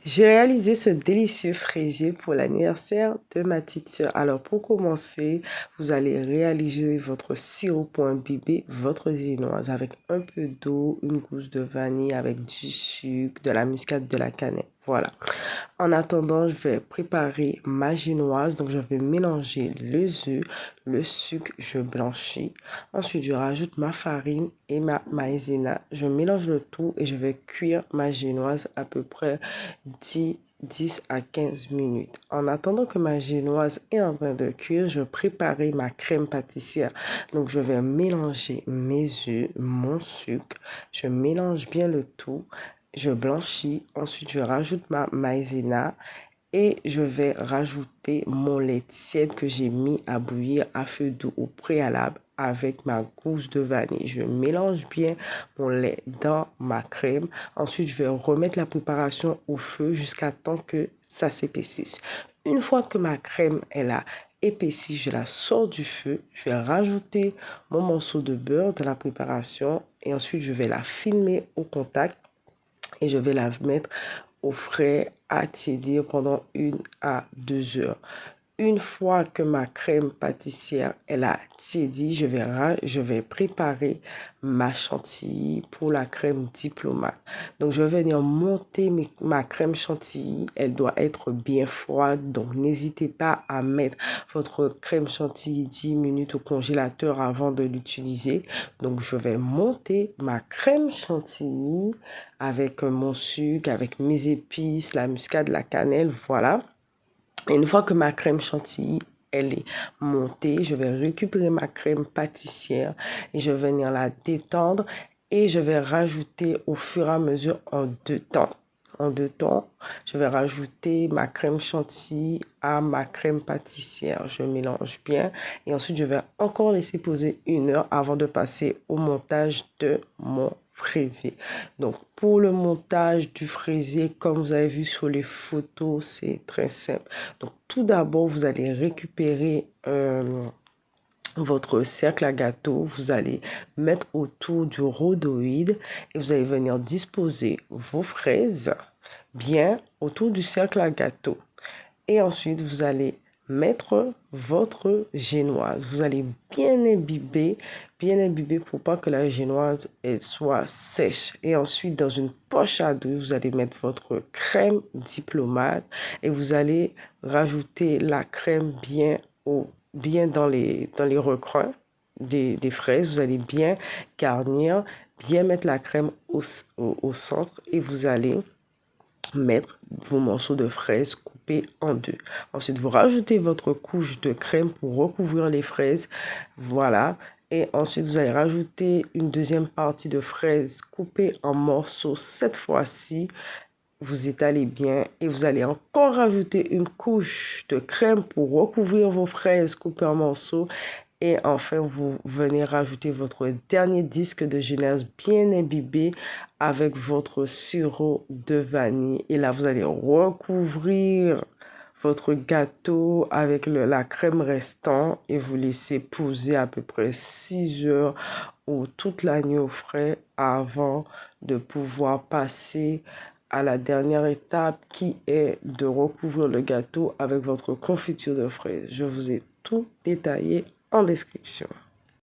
J'ai réalisé ce délicieux fraisier pour l'anniversaire de ma petite sœur. Alors pour commencer, vous allez réaliser votre sirop pour imbiber votre génoise avec un peu d'eau, une gousse de vanille avec du sucre, de la muscade, de la cannelle. Voilà. En attendant, je vais préparer ma génoise. Donc, je vais mélanger les œufs, le sucre, je blanchis. Ensuite, je rajoute ma farine et ma maïzena. Je mélange le tout et je vais cuire ma génoise à peu près 10 à 15 minutes. En attendant que ma génoise est en train de cuire, je vais préparer ma crème pâtissière. Donc, je vais mélanger mes œufs, mon sucre. Je mélange bien le tout. Je blanchis, ensuite je rajoute ma maïzena et je vais rajouter mon lait tiède que j'ai mis à bouillir à feu doux au préalable avec ma gousse de vanille. Je mélange bien mon lait dans ma crème. Ensuite, je vais remettre la préparation au feu jusqu'à temps que ça s'épaississe. Une fois que ma crème est là, épaissie, je la sors du feu. Je vais rajouter mon morceau de beurre dans la préparation et ensuite je vais la filmer au contact et je vais la mettre au frais à tiédir pendant 1 à 2 heures. Une fois que ma crème pâtissière elle a tiédi, je vais préparer ma chantilly pour la crème diplomate. Donc, je vais venir monter ma crème chantilly. Elle doit être bien froide. Donc, n'hésitez pas à mettre votre crème chantilly 10 minutes au congélateur avant de l'utiliser. Donc, je vais monter ma crème chantilly avec mon sucre, avec mes épices, la muscade, la cannelle, voilà. Et une fois que ma crème chantilly elle est montée, je vais récupérer ma crème pâtissière et je vais venir la détendre et je vais rajouter au fur et à mesure en deux temps. En deux temps, je vais rajouter ma crème chantilly à ma crème pâtissière. Je mélange bien et ensuite je vais encore laisser poser 1 heure avant de passer au montage de mon fraisier. Donc, pour le montage du fraisier, comme vous avez vu sur les photos, c'est très simple. Donc, tout d'abord, vous allez récupérer votre cercle à gâteau. Vous allez mettre autour du rhodoïde et vous allez venir disposer vos fraises bien autour du cercle à gâteau. Et ensuite, vous allez mettre votre génoise. Vous allez bien imbiber pour pas que la génoise elle soit sèche. Et ensuite, dans une poche à douille, vous allez mettre votre crème diplomate et vous allez rajouter la crème bien dans les recoins des fraises. Vous allez bien garnir, bien mettre la crème au centre et vous allez mettre vos morceaux de fraises coupés en deux. Ensuite, vous rajoutez votre couche de crème pour recouvrir les fraises. Voilà. Et ensuite, vous allez rajouter une deuxième partie de fraises coupées en morceaux. Cette fois-ci, vous étalez bien et vous allez encore rajouter une couche de crème pour recouvrir vos fraises coupées en morceaux. Et enfin, vous venez rajouter votre dernier disque de génoise bien imbibé avec votre sirop de vanille. Et là, vous allez recouvrir votre gâteau avec la crème restant et vous laissez poser à peu près 6 heures ou toute la nuit au frais avant de pouvoir passer à la dernière étape qui est de recouvrir le gâteau avec votre confiture de fraises. Je vous ai tout détaillé en description.